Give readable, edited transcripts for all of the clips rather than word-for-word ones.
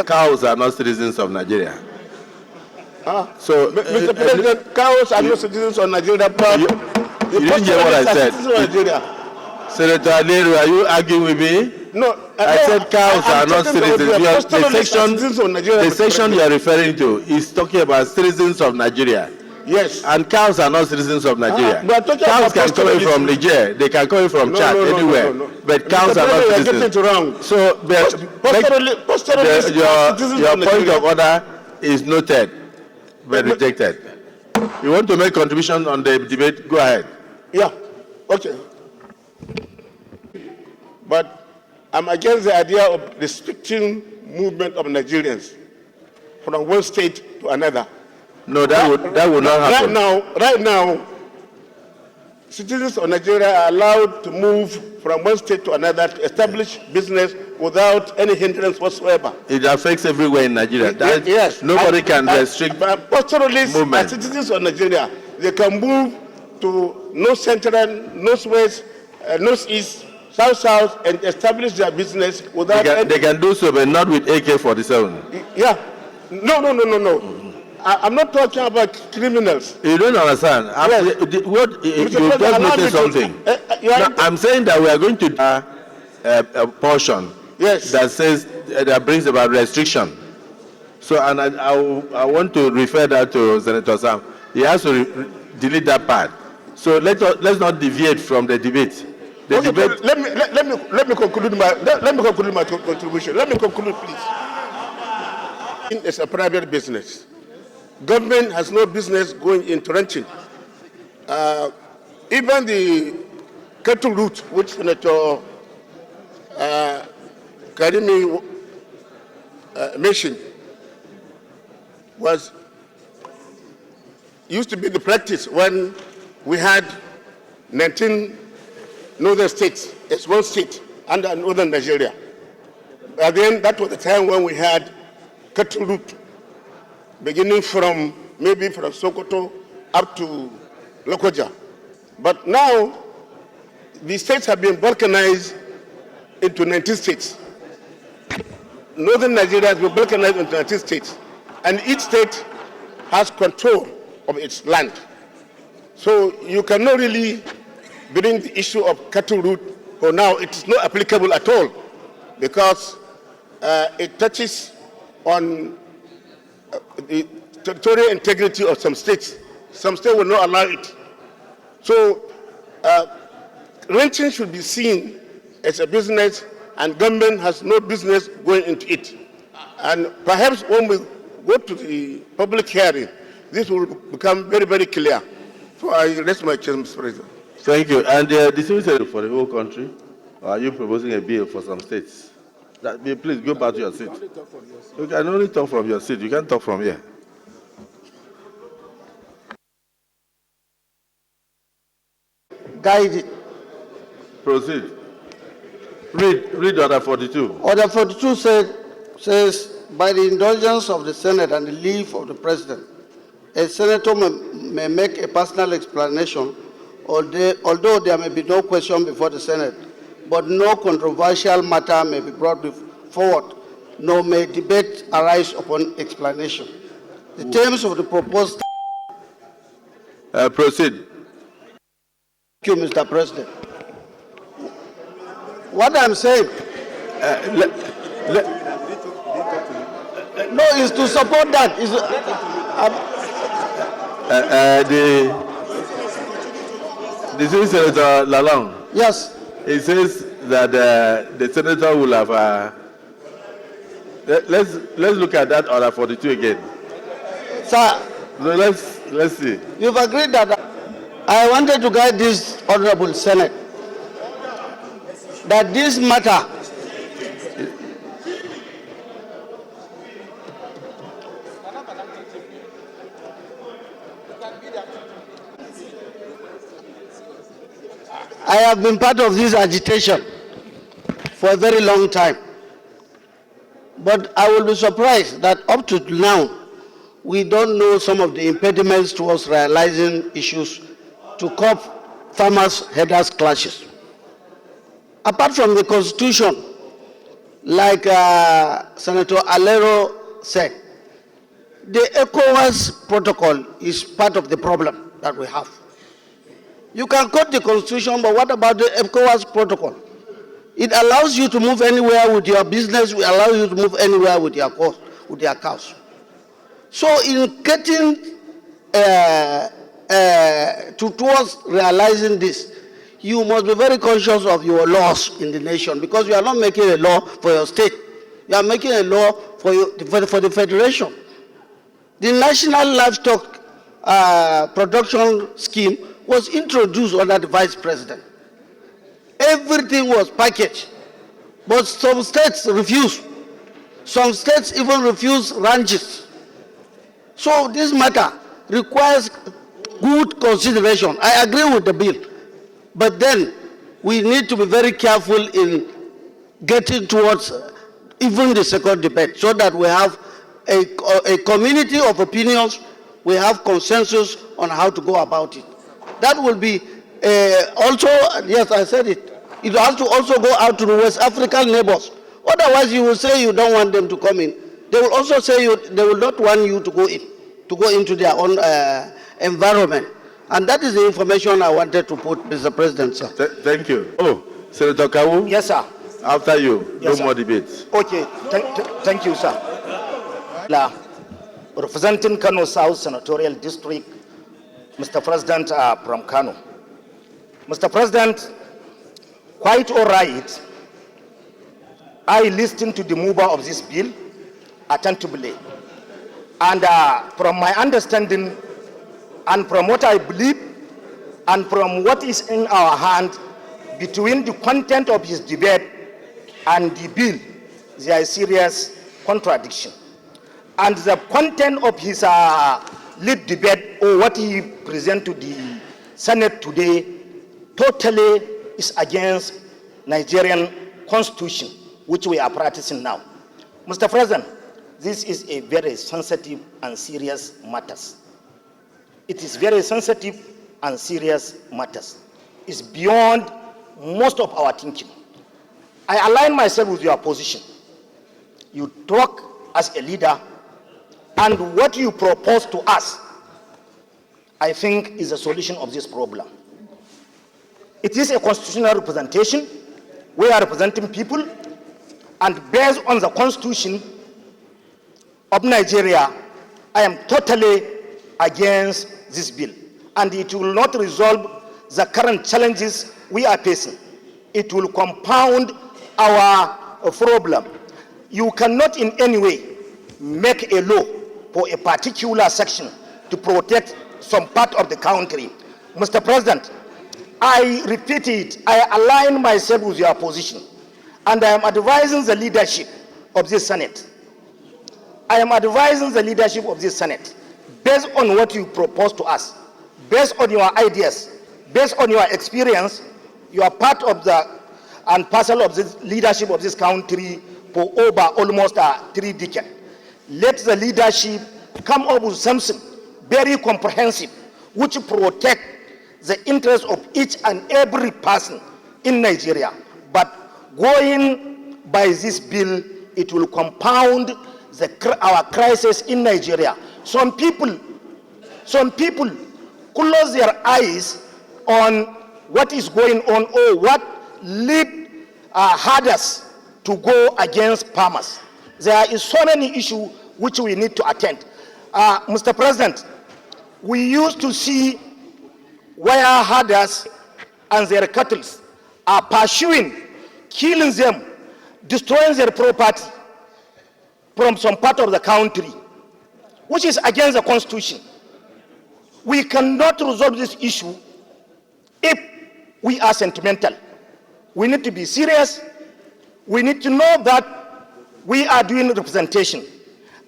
Cows are not citizens of Nigeria. So, Mr. President, cows are not citizens of Nigeria, but you didn't hear what I said. Senator Aleru, are you arguing with me? No, I said cows are not citizens. The section you are referring to is talking about citizens of Nigeria. Yes. And cows are not citizens of Nigeria. Cows can come in from Niger. They can come in from Chad, anywhere. But cows are not citizens. Wrong. So, your point of order is noted, but rejected. You want to make contribution on the debate? Go ahead. Yeah. Okay. But I'm against the idea of restricting movement of Nigerians from one state to another. No, that would not happen. Right now, citizens of Nigeria are allowed to move from one state to another to establish business without any hindrance whatsoever. It affects everywhere in Nigeria. Yes. Nobody can restrict pastoralists movement. As citizens of Nigeria, they can move to north central, northwest, northeast, south, and establish their business without they can do so, but not with AK-47. Yeah. No. I'm not talking about criminals. You don't understand. Yes. You just noticed something. I'm saying that we are going to a portion that says that brings about restriction. So, and I want to refer that to Senator Sam. He has to delete that part. So let's not deviate from the debate. Let me conclude my contribution. Let me conclude, please. It's a private business. Government has no business going into ranching. Even the cattle route, which Senator Karimi mentioned, used to be the practice when we had 19 northern states, it's one state under northern Nigeria. But then that was the time when we had cattle route, beginning from maybe from Sokoto up to Lokoja. But now, the states have been balkanized into 19 states. Northern Nigeria has been balkanized into 19 states, and each state has control of its land. So you cannot really bring the issue of cattle route, for now it is not applicable at all, because it touches on the territorial integrity of some states. Some states will not allow it. So ranching should be seen as a business, and government has no business going into it. And perhaps when we go to the public hearing, this will become very, very clear. So I rest my case, Mr. President. Thank you. And the Citizenship for the whole country, or are you proposing a bill for some states? Please go back to your seat. You can only talk from your seat. You can't talk from here. Guide it. Proceed. Read Order 42. Order 42 says, by the indulgence of the Senate and the leave of the President, a senator may make a personal explanation, although there may be no question before the Senate, but no controversial matter may be brought forward, nor may debate arise upon explanation. The terms of the proposed... Proceed. Thank you, Mr. President. What I'm saying... no, is to support that. The Senator Lalong. Yes. It says that the senator will have. Let's look at that Order 42 again. Sir. So let's see. You've agreed that I wanted to guide this Honorable Senate that this matter I have been part of this agitation for a very long time. But I will be surprised that up to now, we don't know some of the impediments towards realizing issues to curb farmers' headers clashes. Apart from the Constitution, like Senator Alero said, the ECOWAS protocol is part of the problem that we have. You can quote the Constitution, but what about the ECOWAS protocol? It allows you to move anywhere with your business. It allows you to move anywhere with your cows. So in getting towards realizing this, you must be very conscious of your laws in the nation, because you are not making a law for your state. You are making a law for the federation. The National Livestock Production Scheme was introduced under the Vice President. Everything was packaged, but some states refused. Some states even refused ranches. So this matter requires good consideration. I agree with the bill, but then we need to be very careful in getting towards even the second debate, so that we have a community of opinions, we have consensus on how to go about it. That will be also, yes, I said it, it has to also go out to the West African neighbors. Otherwise, you will say you don't want them to come in. They will also say they will not want you to go into their own environment. And that is the information I wanted to put, Mr. President, sir. Thank you. Oh, Senator Kawu? Yes, sir. After you, Yes, no more debates. Okay, thank you, sir. Representing Kano South Senatorial District, Mr. President from Kano. Mr. President, quite all right, I listened to the mover of this bill attentively. And from my understanding, and from what I believe, and from what is in our hand, between the content of his debate and the bill, there is serious contradiction. And the content of his lead debate, or what he presented to the Senate today, totally is against Nigerian constitution, which we are practicing now. Mr. President, this is a very sensitive and serious matter. It is very sensitive and serious matters. It's beyond most of our thinking. I align myself with your position. You talk as a leader, and what you propose to us, I think, is a solution of this problem. It is a constitutional representation. We are representing people, and based on the constitution of Nigeria, I am totally against this bill, and it will not resolve the current challenges we are facing. It will compound our problem. You cannot in any way make a law for a particular section to protect some part of the country. Mr. President, I repeat it, I align myself with your position, and I am advising the leadership of this Senate. I am advising the leadership of this Senate, based on what you propose to us, based on your ideas, based on your experience. You are part of the and parcel of the leadership of this country for over almost 3 decades. Let the leadership come up with something very comprehensive, which protect the interests of each and every person in Nigeria. But going by this bill, it will compound our crisis in Nigeria. Some people close their eyes on what is going on, or what lead herders to go against farmers. There is so many issues which we need to attend. Mr. President, we used to see where herders and their cattle are pursuing, killing them, destroying their property from some part of the country, which is against the Constitution. We cannot resolve this issue if we are sentimental. We need to be serious. We need to know that we are doing representation.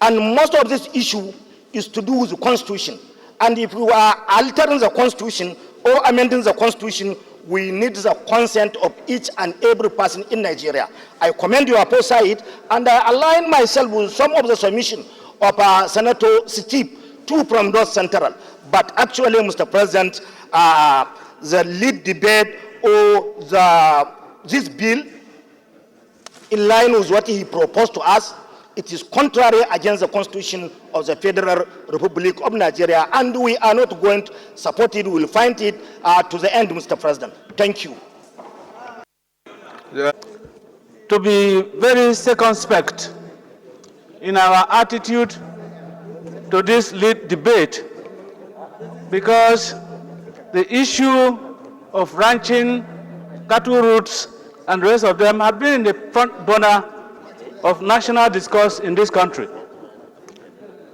And most of this issue is to do with the Constitution. And if we are altering the Constitution or amending the Constitution, we need the consent of each and every person in Nigeria. I commend your foresight, and I align myself with some of the submission of Senator Steve, too, from North Central. But actually, Mr. President, the lead debate or this bill in line with what he proposed to us. It is contrary against the Constitution of the Federal Republic of Nigeria, and we are not going to support it. We will fight it to the end, Mr. President. Thank you. Yeah. To be very circumspect in our attitude to this lead debate, because the issue of ranching, cattle routes, and the rest of them have been in the front burner of national discourse in this country.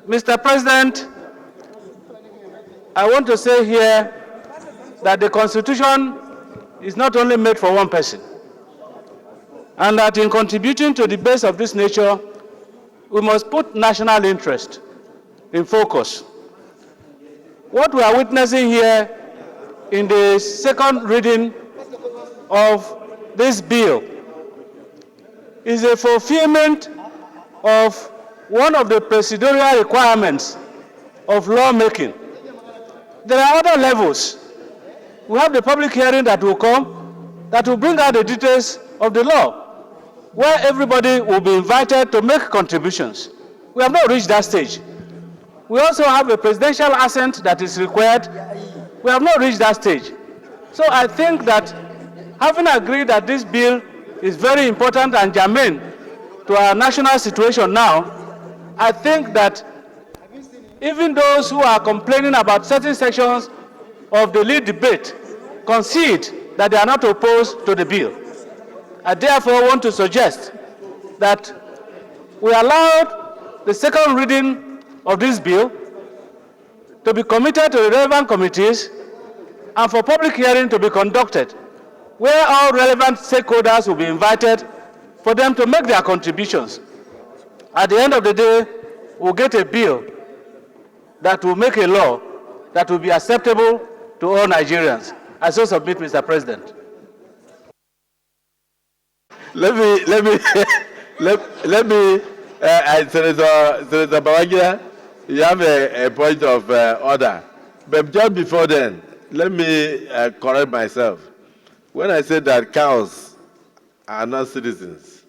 Mr. President, I want to say here that the Constitution is not only made for one person, and that in contributing to debates of this nature, we must put national interest in focus. What we are witnessing here in the second reading of this bill is a fulfillment of one of the procedural requirements of lawmaking. There are other levels. We have the public hearing that will come, that will bring out the details of the law, where everybody will be invited to make contributions. We have not reached that stage. We also have a presidential assent that is required. We have not reached that stage. So I think that having agreed that this bill is very important and germane to our national situation now, I think that even those who are complaining about certain sections of the lead debate concede that they are not opposed to the bill. I therefore want to suggest that we allowed the second reading of this bill to be committed to the relevant committees and for public hearing to be conducted, where all relevant stakeholders will be invited for them to make their contributions. At the end of the day, we'll get a bill that will make a law that will be acceptable to all Nigerians. I so submit, Mr. President. Senator Babangida, you have a point of order. But just before then, let me correct myself. When I said that cows are not citizens,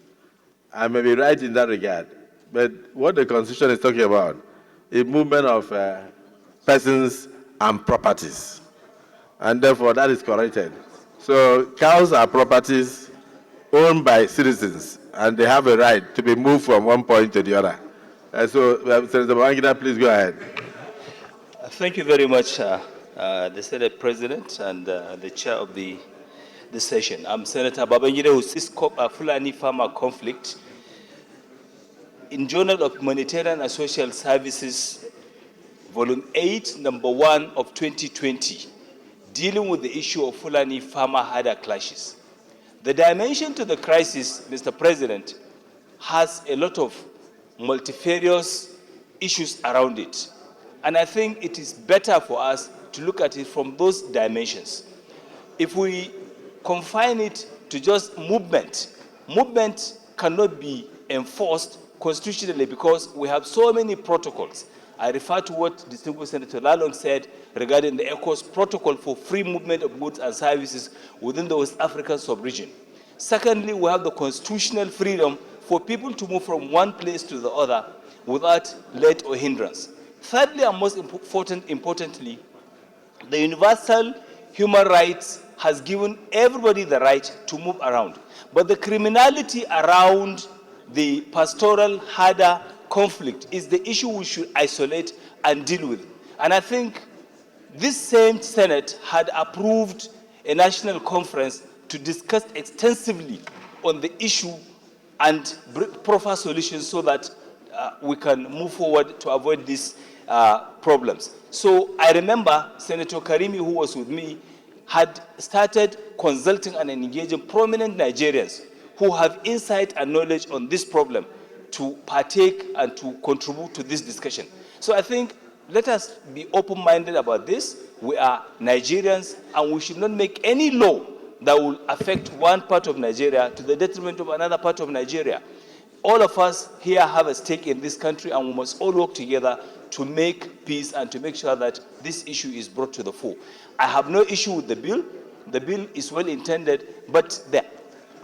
I may be right in that regard. But what the Constitution is talking about is movement of persons and properties. And therefore, that is corrected. So cows are properties owned by citizens, and they have a right to be moved from one point to the other. Senator Babangida, please go ahead. Thank you very much, the Senate President and the Chair of the session. I'm Senator Babangida, who sees Fulani farmer conflict in Journal of Humanitarian and Social Services, Volume 8, Number 1 of 2020, dealing with the issue of Fulani farmer-herder clashes. The dimension to the crisis, Mr. President, has a lot of multifarious issues around it. And I think it is better for us to look at it from those dimensions. If we confine it to just movement, movement cannot be enforced constitutionally because we have so many protocols. I refer to what distinguished Senator Lalong said regarding the ECOWAS protocol for free movement of goods and services within the West African sub-region. Secondly, we have the constitutional freedom for people to move from one place to the other without let or hindrance. Thirdly, and most importantly, the universal human rights has given everybody the right to move around. But the criminality around the pastoral herder conflict is the issue we should isolate and deal with. And I think this same Senate had approved a national conference to discuss extensively on the issue and proffer solutions so that we can move forward to avoid these problems. So I remember Senator Karimi, who was with me, had started consulting and engaging prominent Nigerians who have insight and knowledge on this problem to partake and to contribute to this discussion. So I think let us be open-minded about this. We are Nigerians, and we should not make any law that will affect one part of Nigeria to the detriment of another part of Nigeria. All of us here have a stake in this country, and we must all work together to make peace and to make sure that this issue is brought to the fore. I have no issue with the bill. The bill is well intended, but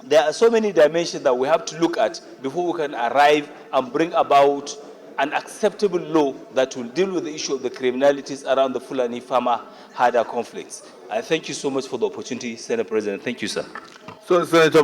there are so many dimensions that we have to look at before we can arrive and bring about an acceptable law that will deal with the issue of the criminalities around the Fulani farmer herder conflicts. I thank you so much for the opportunity, Senate President. Thank you, sir. So, Senator